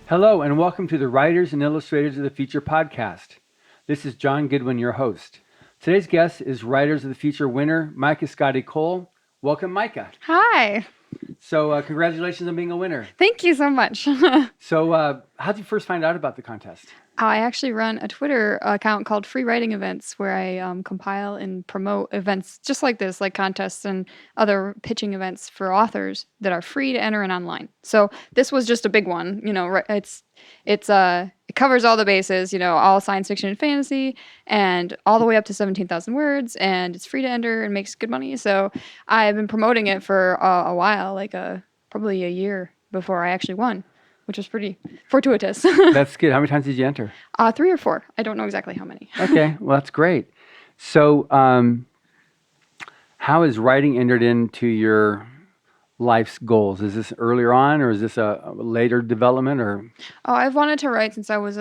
Hello, and welcome to the Writers and Illustrators of the Future podcast. This is John Goodwin, your host. Today's guest is Writers of the Future winner, Mica Scotty Cole. Welcome, Mica. Hi. So, congratulations on being a winner. Thank you so much. So, how did you first find out about the contest? I actually run a Twitter account called Free Writing Events where I compile and promote events just like this, like contests and other pitching events for authors that are free to enter and online. So this was just a big one. You know, it covers all the bases. You know, all science fiction and fantasy, and all the way up to 17,000 words, and it's free to enter and makes good money. So I've been promoting it for a while, probably a year before I actually won, which was pretty fortuitous. That's good. How many times did you enter? 3 or 4. I don't know exactly how many. Okay, well, that's great. So, how has writing entered into your life's goals? Is this earlier on, or is this a later development, or? Oh, I've wanted to write since I was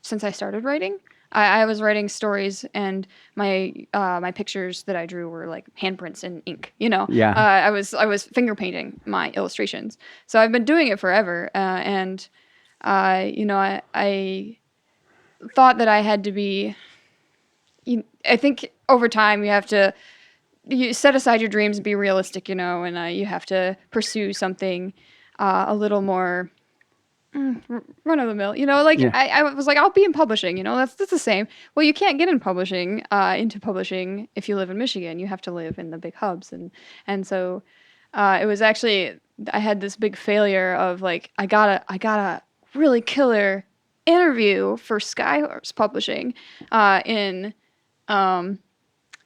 since I started writing. I was writing stories, and my pictures that I drew were like handprints in ink. You know, Yeah. I was finger painting my illustrations. So I've been doing it forever, and I thought that I had to be. I think over time you set aside your dreams and be realistic, you know, and you have to pursue something a little more run of the mill, you know, like Yeah. I was like, I'll be in publishing, you know, that's the same. Well, you can't get into publishing if you live in Michigan. You have to live in the big hubs, and so it was actually I had this big failure of like I got a really killer interview for Skyhorse Publishing in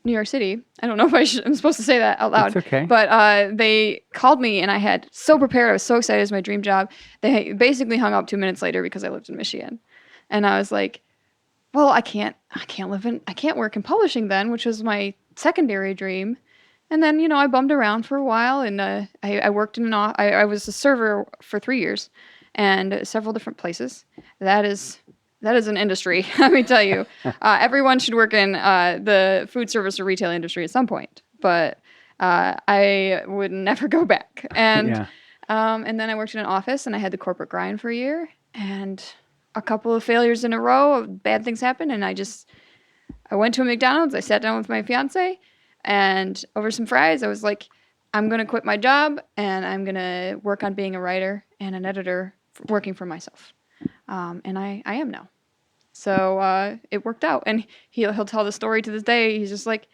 New York City. I don't know if I'm supposed to say that out loud. It's okay. But they called me, and I had so prepared. I was so excited. It was my dream job. They basically hung up 2 minutes later because I lived in Michigan, and I was like, "Well, I can't work in publishing then," which was my secondary dream. And then, you know, I bummed around for a while, and I worked I was a server for 3 years, and several different places. That is an industry, let me tell you. Everyone should work in the food service or retail industry at some point, but I would never go back. And Yeah. And then I worked in an office, and I had the corporate grind for a year, and a couple of failures in a row of bad things happened, and I went to a McDonald's. I sat down with my fiance, and over some fries, I was like, I'm going to quit my job, and I'm going to work on being a writer and an editor working for myself. And I am now. So it worked out. And he'll tell the story to this day. He's just like,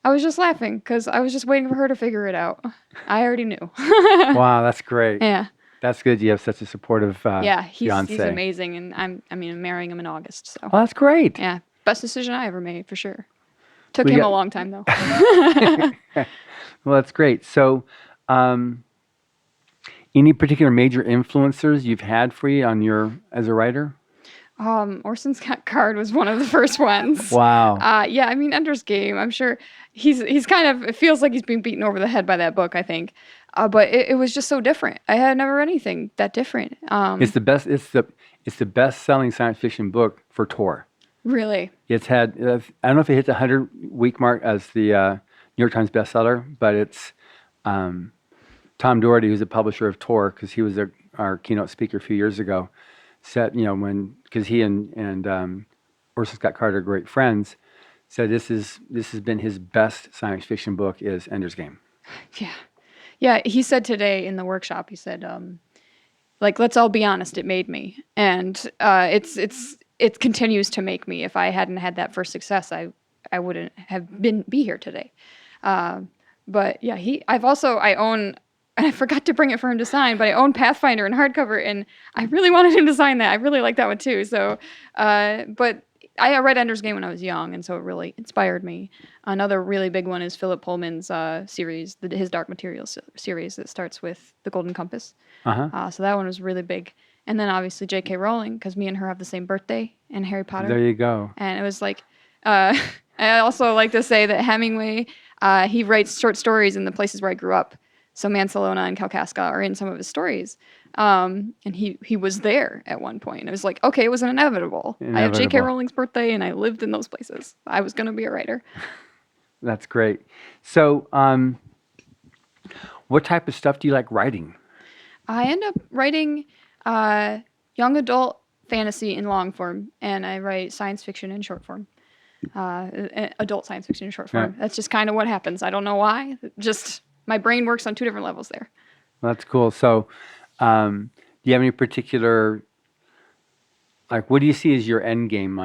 I was just laughing because I was just waiting for her to figure it out. I already knew. Wow, that's great. Yeah. That's good. You have such a supportive He's fiance. amazing. And I'm marrying him in August. So Oh, that's great. yeah, best decision I ever made for sure. Took We him got- a long time though. Well, that's great. So, any particular major influencers you've had for you as a writer? Orson Scott Card was one of the first ones. Wow. Yeah, I mean, Ender's Game. I'm sure he's kind of. It feels like he's being beaten over the head by that book. I think, but it was just so different. I had never read anything that different. It's the best. It's the best-selling science fiction book for Tor. Really. It's had. I don't know if it hit the 100-week mark as the New York Times bestseller, but it's Tom Doherty, who's the publisher of Tor, because he was our keynote speaker a few years ago. Said, you know, because he and Orson Scott Card are great friends, said this has been his best science fiction book is Ender's Game. Yeah. He said today in the workshop. He said, like, let's all be honest. It made me, and it continues to make me. If I hadn't had that first success, I wouldn't have be here today. But yeah, I own. And I forgot to bring it for him to sign, but I own Pathfinder in hardcover, and I really wanted him to sign that. I really like that one too. So, but I read Ender's Game when I was young, and so it really inspired me. Another really big one is Philip Pullman's series, his Dark Materials series that starts with The Golden Compass. Uh-huh. So that one was really big. And then obviously J.K. Rowling, because me and her have the same birthday in Harry Potter. There you go. And it was like, I also like to say that Hemingway, he writes short stories in the places where I grew up. So Mansalona and Kalkaska are in some of his stories. And he was there at one point. It was like, okay, it was inevitable. I have J.K. Rowling's birthday, and I lived in those places. I was going to be a writer. That's great. So what type of stuff do you like writing? I end up writing young adult fantasy in long form, and I write science fiction in short form. Adult science fiction in short form. Right. That's just kind of what happens. I don't know why. Just my brain works on two different levels there. Well, that's cool. So, do you have any particular, like, what do you see as your end game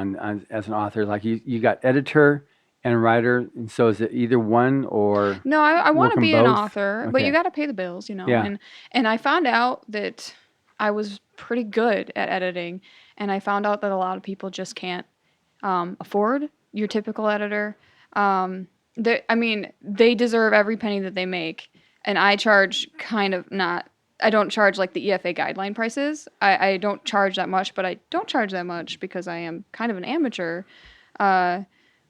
as an author? Like, you got editor and writer, and so is it either one or No, I want work to 'em be an both? author, but you Okay. got to pay the bills, you know. Yeah. And I found out that I was pretty good at editing, and I found out that a lot of people just can't afford your typical editor. I mean, they deserve every penny that they make, and I charge kind of not. I don't charge like the EFA guideline prices. I don't charge that much, but I don't charge that much because I am kind of an amateur. Uh,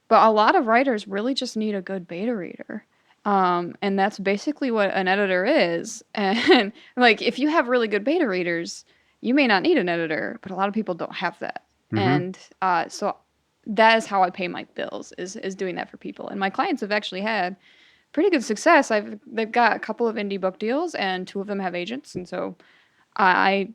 but a lot of writers really just need a good beta reader. And that's basically what an editor is. And like, if you have really good beta readers, you may not need an editor, but a lot of people don't have that. And so that is how I pay my bills is doing that for people. And my clients have actually had pretty good success. They've got a couple of indie book deals, and 2 of them have agents. And so I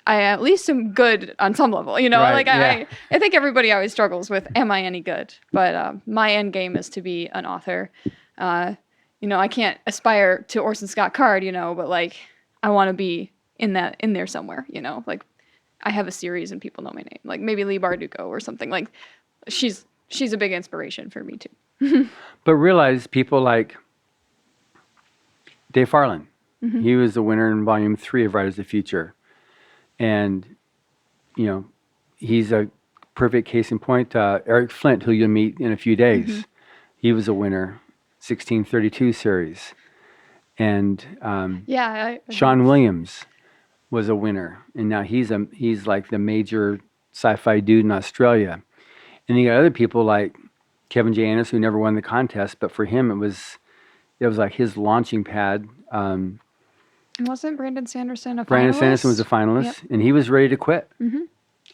at least am good on some level, you know. Right, Like yeah. I think everybody always struggles with, am I any good? But my end game is to be an author. You know, I can't aspire to Orson Scott Card, you know, but like I want to be in there somewhere, you know. Like I have a series and people know my name, like maybe Lee Bardugo or something. Like she's a big inspiration for me too. But realize people like Dave Farland. He was the winner in volume 3 of Writers of the Future. And, you know, he's a perfect case in point. Eric Flint, who you'll meet in a few days, he was a winner, 1632 series. And Yeah. Sean Williams was a winner. And now he's like the major sci-fi dude in Australia. And you got other people like Kevin J. Anderson, who never won the contest, but for him it was like his launching pad. Wasn't Brandon Sanderson a finalist? Brandon Sanderson was a finalist, and he was ready to quit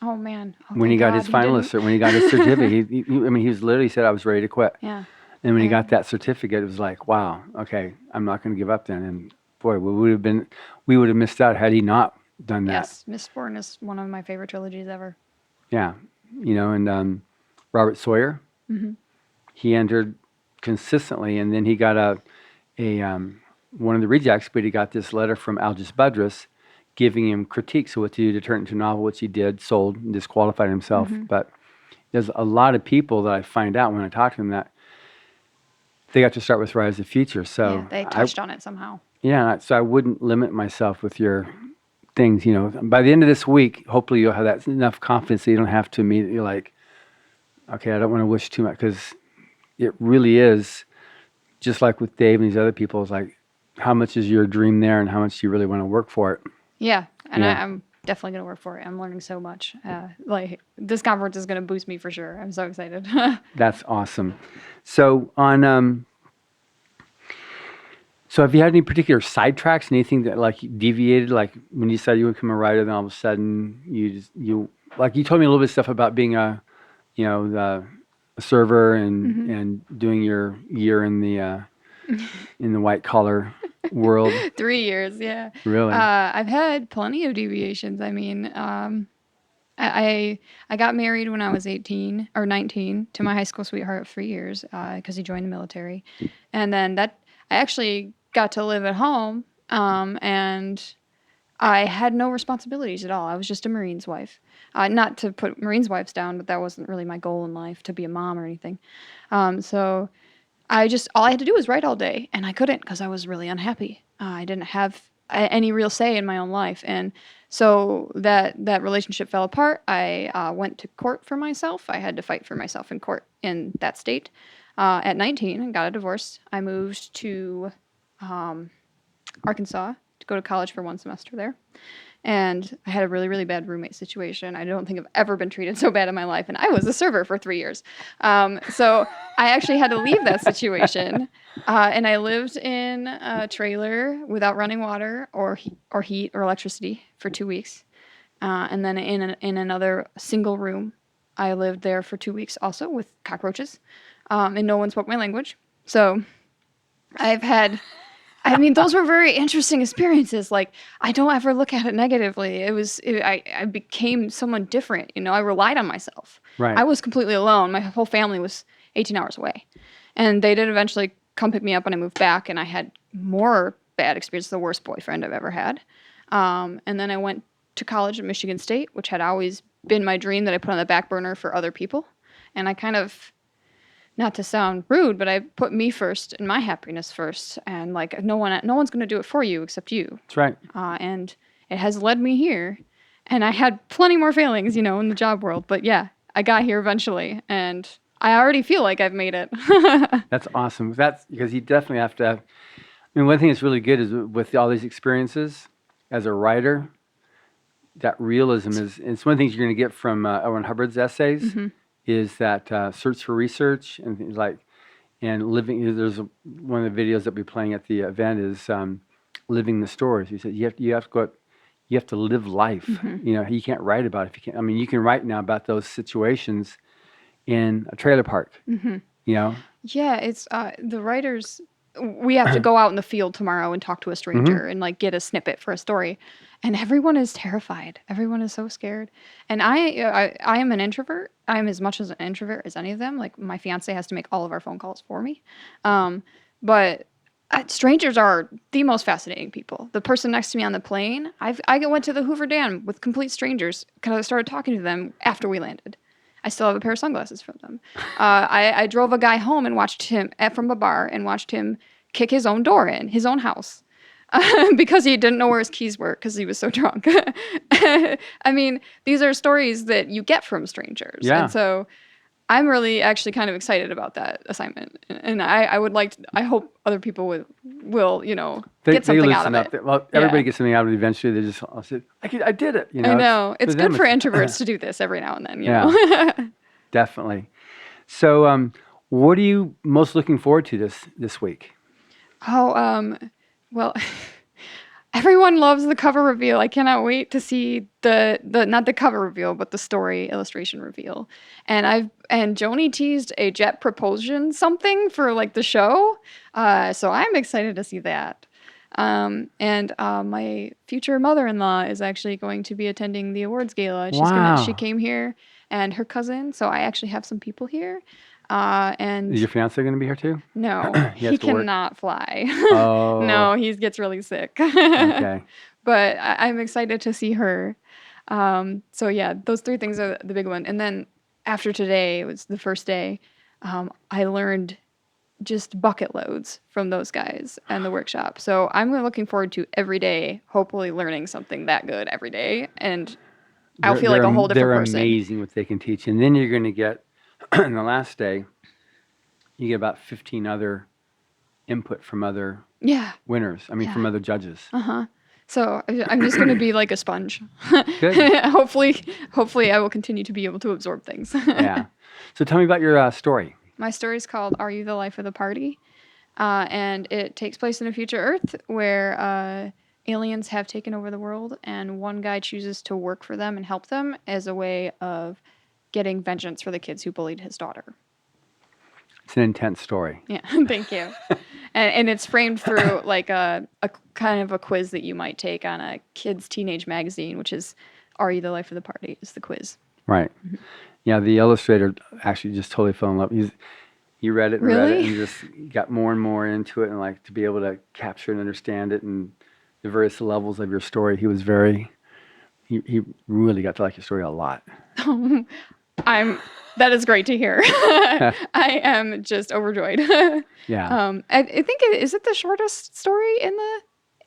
Oh man. Oh, when he thank got God his he didn't. finalist, or when he got his certificate. I mean, he was literally said, "I was ready to quit." Yeah. And when he got that certificate, it was like, "Wow, okay, I'm not going to give up then." And boy, we would have missed out had he not done that. Yes, Mistborn is one of my favorite trilogies ever. Yeah, you know, and Robert Sawyer, he entered consistently, and then he got a one of the rejects, but he got this letter from Algis Budrus giving him critiques of what to do to turn it into a novel, which he did, sold, and disqualified himself. But there's a lot of people that I find out when I talk to them that they got to start with Rise of the Future. So Yeah, they touched on it somehow. yeah, so I wouldn't limit myself with your things. You know, by the end of this week, hopefully you'll have that enough confidence that you don't have to immediately like, okay, I don't want to wish too much, because it really is just like with Dave and these other people. It's like, how much is your dream there, and how much do you really want to work for it? Yeah, and Yeah. I'm definitely going to work for it. I'm learning so much. Like, this conference is going to boost me for sure. I'm so excited. That's awesome. So so have you had any particular sidetracks, anything that like deviated, like when you said you would become a writer, then all of a sudden you like, you told me a little bit of stuff about being a server and doing your year in the white collar world. 3 years, yeah. Really? I've had plenty of deviations. I mean, I got married when I was 18 or 19 to my high school sweetheart of 3 years because he joined the military. And then I actually got to live at home and I had no responsibilities at all. I was just a Marine's wife. Not to put Marine's wives down, but that wasn't really my goal in life, to be a mom or anything. So all I had to do was write all day, and I couldn't because I was really unhappy. I didn't have any real say in my own life. And so that relationship fell apart. I went to court for myself. I had to fight for myself in court in that state. At 19, and got a divorce. I moved to Arkansas to go to college for 1 semester there. And I had a really, really bad roommate situation. I don't think I've ever been treated so bad in my life. And I was a server for 3 years. So I actually had to leave that situation. And I lived in a trailer without running water or heat or electricity for 2 weeks. And then in another single room, I lived there for 2 weeks also with cockroaches. And no one spoke my language. So I've had I mean, those were very interesting experiences. Like, I don't ever look at it negatively. I became someone different. I relied on myself. Right. I was completely alone. My whole family was 18 hours away. And they did eventually come pick me up when I moved back, and I had more bad experiences, the worst boyfriend I've ever had. And then I went to college at Michigan State, which had always been my dream that I put on the back burner for other people. And I kind of, not to sound rude, but I put me first and my happiness first. And like, no one's going to do it for you except you. That's right. And it has led me here. And I had plenty more failings, in the job world. But yeah, I got here eventually. And I already feel like I've made it. That's awesome. That's because you definitely have to. I mean, one thing that's really good is with all these experiences as a writer, that realism is. It's one of the things you're going to get from L. Ron Hubbard's essays. Mm-hmm. Is that search for research and things like, and living. There's one of the videos that we're playing at the event is living the stories. He said you have to go. You have to live life. Mm-hmm. You can't write about it if you can't. I mean, you can write now about those situations in a trailer park. Mm-hmm. Yeah, it's the writers. We have to go out in the field tomorrow and talk to a stranger and like get a snippet for a story, and everyone is terrified. Everyone is so scared. And I am an introvert. I am as much as an introvert as any of them. Like my fiance has to make all of our phone calls for me. But strangers are the most fascinating people. The person next to me on the plane, I went to the Hoover Dam with complete strangers because I started talking to them after we landed. I still have a pair of sunglasses from them. I drove a guy home and watched him from a bar and watched him kick his own door in his own house because he didn't know where his keys were because he was so drunk. I mean, these are stories that you get from strangers. Yeah. And so I'm really actually kind of excited about that assignment. And I would like to, I hope other people will get something out of it. Well, everybody gets something out of it eventually. They just I'll say, I did it. I know. It's good for them, introverts to do this every now and then, Yeah. Definitely. So, what are you most looking forward to this week? Well, everyone loves the cover reveal. I cannot wait to see the not the cover reveal, but the story illustration reveal. And Joni teased a jet propulsion something for like the show. So I'm excited to see that. And my future mother-in-law is actually going to be attending the awards gala. Wow. She came here and her cousin, so I actually have some people here. And Is your fiance going to be here too? no, He has he to work? cannot fly. Oh. No, he gets really sick. Okay. But I'm excited to see her. So yeah, those three things are the big one. And then after today, it was the first day, I learned just bucket loads from those guys and the workshop. So I'm looking forward to every day, hopefully learning something that good every day. And I'll feel like a whole different person. They're amazing what they can teach. And then you're going to get, on the last day, you get about 15 other input from other winners. I mean, from other judges. Uh-huh. So I'm just going to be like a sponge. Good. Hopefully I will continue to be able to absorb things. Yeah. So tell me about your story. My story is called Are You the Life of the Party? And it takes place in a future Earth where aliens have taken over the world and one guy chooses to work for them and help them as a way of getting vengeance for the kids who bullied his daughter. It's an intense story. Yeah, thank you. And it's framed through like a kind of a quiz that you might take on a kid's teenage magazine, which is Are You the Life of the Party? Is the quiz. Right. Mm-hmm. Yeah, the illustrator actually just totally fell in love. He read it and read it and just got more and more into it, and like to be able to capture and understand it and the various levels of your story. He was he really got to like your story a lot. That is great to hear. I am just overjoyed. Yeah. I think is it the shortest story in the.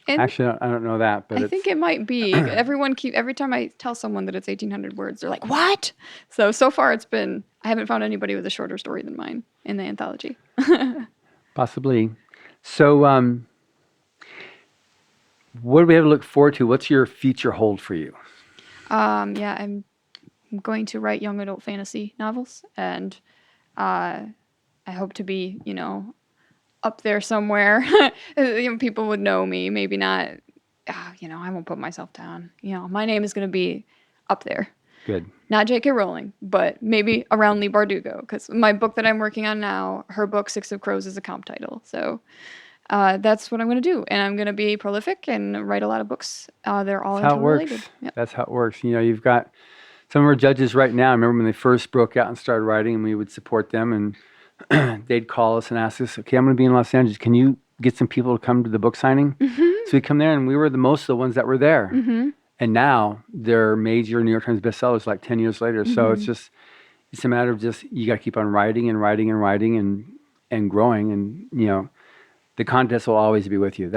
Actually, I don't know that, but I think it might be. Every time I tell someone that it's 1,800 words, they're like, "What?" So far it's been. I haven't found anybody with a shorter story than mine in the anthology. Possibly. So, what do we have to look forward to? What's your future hold for you? Yeah, I'm going to write young adult fantasy novels, and I hope to be, up there somewhere. People would know me, maybe not. I won't put myself down. My name is going to be up there. Good. Not J.K. Rowling, but maybe around Leigh Bardugo, because my book that I'm working on now, her book Six of Crows is a comp title. So that's what I'm going to do. And I'm going to be prolific and write a lot of books. They're all That's how it interrelated. works. Yep. That's how it works. You've got some of our judges right now. I remember when they first broke out and started writing, and we would support them, and they'd call us and ask us, okay, I'm going to be in Los Angeles. Can you get some people to come to the book signing? So we come there, and we were most of the ones that were there. And now they're major New York Times bestsellers like 10 years later. So it's a matter of just, you got to keep on writing and writing and writing and growing. And, the contest will always be with you.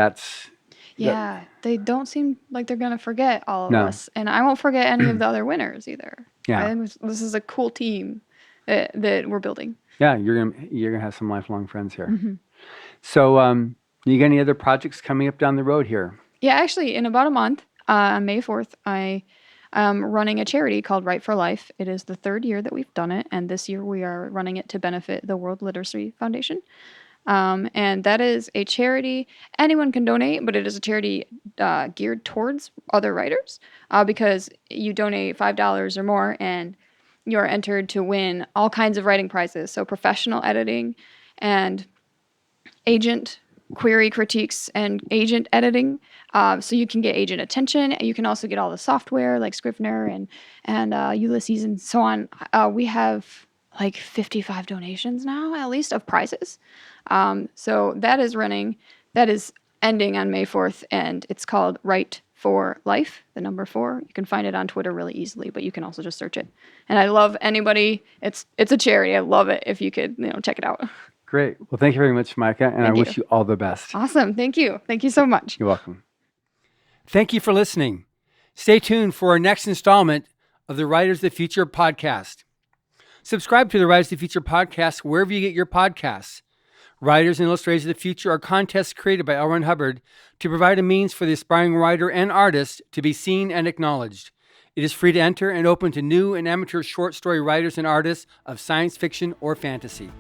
Yeah, they don't seem like they're going to forget all of No. us. And I won't forget any of the other winners either. Yeah. I think this is a cool team that we're building. Yeah, you're gonna have some lifelong friends here. So, you got any other projects coming up down the road here? Yeah, actually, in about a month, on May 4th, I am running a charity called Write for Life. It is the 3rd year that we've done it, and this year we are running it to benefit the World Literacy Foundation. And that is a charity. Anyone can donate, but it is a charity geared towards other writers because you donate $5 or more and you're entered to win all kinds of writing prizes. So professional editing and agent query critiques and agent editing. So you can get agent attention. You can also get all the software like Scrivener and Ulysses and so on. We have like 55 donations now, at least, of prizes. So that is running. That is ending on May 4th, and it's called Write for Life, the number 4. You can find it on Twitter really easily, but you can also just search it. And I love anybody. It's a charity. I love it if you could check it out. Great. Well, thank you very much, Mica, and I wish you all the best. Awesome. Thank you. Thank you so much. You're welcome. Thank you for listening. Stay tuned for our next installment of the Writers of the Future podcast. Subscribe to the Writers of the Future podcast wherever you get your podcasts. Writers and Illustrators of the Future are contests created by L. Ron Hubbard to provide a means for the aspiring writer and artist to be seen and acknowledged. It is free to enter and open to new and amateur short story writers and artists of science fiction or fantasy.